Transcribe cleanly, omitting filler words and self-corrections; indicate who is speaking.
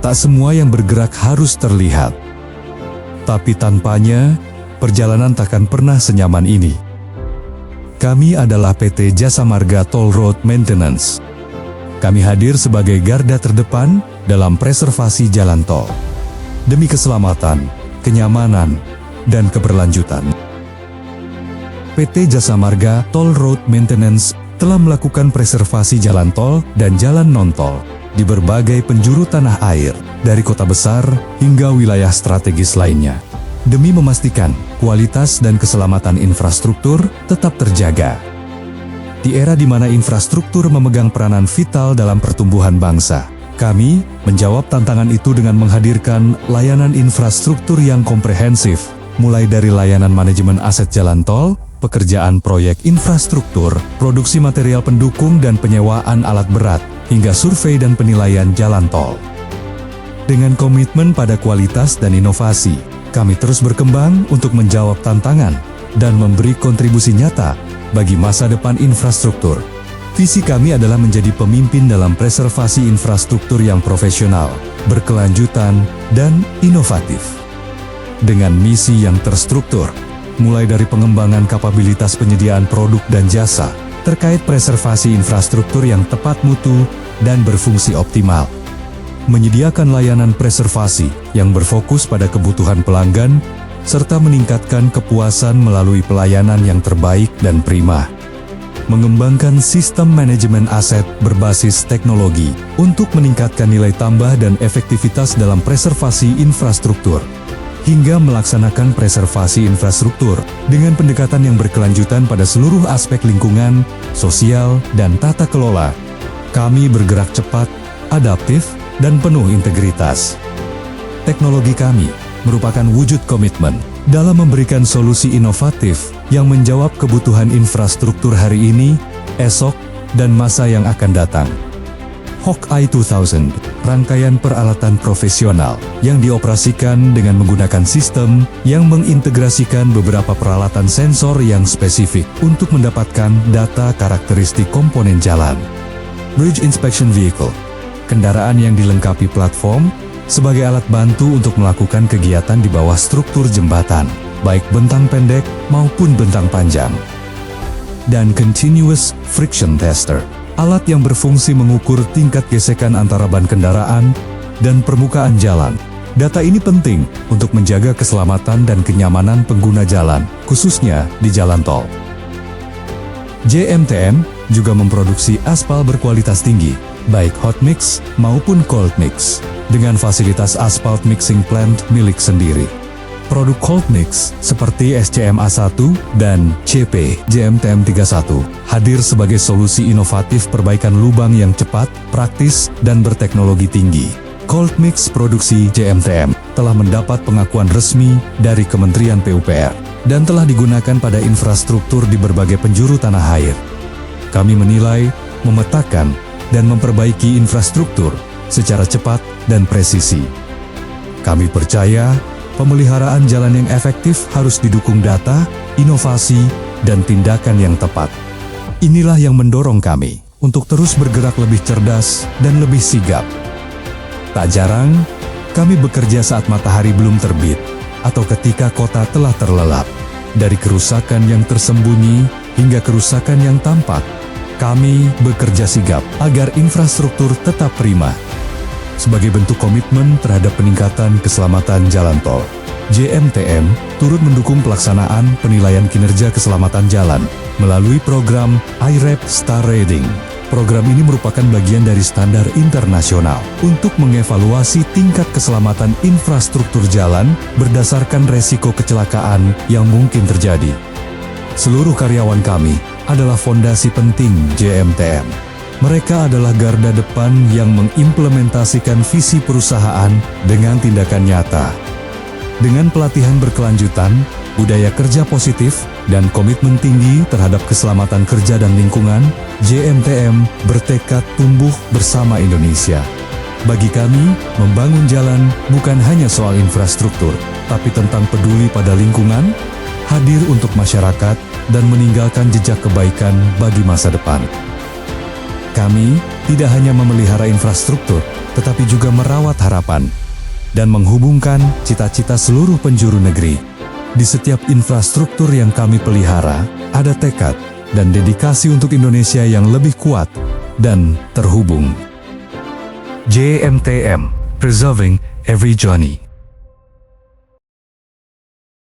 Speaker 1: Tak semua yang bergerak harus terlihat. Tapi tanpanya, perjalanan takkan pernah senyaman ini. Kami adalah PT Jasa Marga Toll Road Maintenance. Kami hadir sebagai garda terdepan dalam preservasi jalan tol. Demi keselamatan, kenyamanan, dan keberlanjutan. PT Jasa Marga Toll Road Maintenance telah melakukan preservasi jalan tol dan jalan non-tol di berbagai penjuru tanah air, dari kota besar hingga wilayah strategis lainnya, demi memastikan kualitas dan keselamatan infrastruktur tetap terjaga. Di era di mana infrastruktur memegang peranan vital dalam pertumbuhan bangsa, kami menjawab tantangan itu dengan menghadirkan layanan infrastruktur yang komprehensif, mulai dari layanan manajemen aset jalan tol, pekerjaan proyek infrastruktur, produksi material pendukung dan penyewaan alat berat, hingga survei dan penilaian jalan tol. Dengan komitmen pada kualitas dan inovasi, kami terus berkembang untuk menjawab tantangan dan memberi kontribusi nyata bagi masa depan infrastruktur. Visi kami adalah menjadi pemimpin dalam preservasi infrastruktur yang profesional, berkelanjutan, dan inovatif. Dengan misi yang terstruktur, mulai dari pengembangan kapabilitas penyediaan produk dan jasa, terkait preservasi infrastruktur yang tepat mutu dan berfungsi optimal. Menyediakan layanan preservasi yang berfokus pada kebutuhan pelanggan, serta meningkatkan kepuasan melalui pelayanan yang terbaik dan prima. Mengembangkan sistem manajemen aset berbasis teknologi untuk meningkatkan nilai tambah dan efektivitas dalam preservasi infrastruktur, hingga melaksanakan preservasi infrastruktur dengan pendekatan yang berkelanjutan pada seluruh aspek lingkungan, sosial, dan tata kelola. Kami bergerak cepat, adaptif, dan penuh integritas. Teknologi kami merupakan wujud komitmen dalam memberikan solusi inovatif yang menjawab kebutuhan infrastruktur hari ini, esok, dan masa yang akan datang. Hawkeye 2000, rangkaian peralatan profesional yang dioperasikan dengan menggunakan sistem yang mengintegrasikan beberapa peralatan sensor yang spesifik untuk mendapatkan data karakteristik komponen jalan. Bridge Inspection Vehicle, kendaraan yang dilengkapi platform sebagai alat bantu untuk melakukan kegiatan di bawah struktur jembatan, baik bentang pendek maupun bentang panjang. Dan Continuous Friction Tester, alat yang berfungsi mengukur tingkat gesekan antara ban kendaraan dan permukaan jalan. Data ini penting untuk menjaga keselamatan dan kenyamanan pengguna jalan, khususnya di jalan tol. JMTM juga memproduksi aspal berkualitas tinggi, baik hot mix maupun cold mix, dengan fasilitas asphalt mixing plant milik sendiri. Produk cold mix seperti SCMA1 dan CP JMTM 31 hadir sebagai solusi inovatif perbaikan lubang yang cepat, praktis, dan berteknologi tinggi. Cold mix produksi JMTM telah mendapat pengakuan resmi dari Kementerian PUPR dan telah digunakan pada infrastruktur di berbagai penjuru tanah air. Kami menilai, memetakan, dan memperbaiki infrastruktur secara cepat dan presisi. Kami percaya pemeliharaan jalan yang efektif harus didukung data, inovasi, dan tindakan yang tepat. Inilah yang mendorong kami untuk terus bergerak lebih cerdas dan lebih sigap. Tak jarang, kami bekerja saat matahari belum terbit atau ketika kota telah terlelap. Dari kerusakan yang tersembunyi hingga kerusakan yang tampak, kami bekerja sigap agar infrastruktur tetap prima. Sebagai bentuk komitmen terhadap peningkatan keselamatan jalan tol, JMTM turut mendukung pelaksanaan penilaian kinerja keselamatan jalan melalui program IRAP Star Rating. Program ini merupakan bagian dari standar internasional untuk mengevaluasi tingkat keselamatan infrastruktur jalan berdasarkan resiko kecelakaan yang mungkin terjadi. Seluruh karyawan kami adalah fondasi penting JMTM. Mereka adalah garda depan yang mengimplementasikan visi perusahaan dengan tindakan nyata. Dengan pelatihan berkelanjutan, budaya kerja positif, dan komitmen tinggi terhadap keselamatan kerja dan lingkungan, JMTM bertekad tumbuh bersama Indonesia. Bagi kami, membangun jalan bukan hanya soal infrastruktur, tapi tentang peduli pada lingkungan, hadir untuk masyarakat, dan meninggalkan jejak kebaikan bagi masa depan. Kami tidak hanya memelihara infrastruktur, tetapi juga merawat harapan dan menghubungkan cita-cita seluruh penjuru negeri. Di setiap infrastruktur yang kami pelihara, ada tekad dan dedikasi untuk Indonesia yang lebih kuat dan terhubung. JMTM, Preserving Every Journey.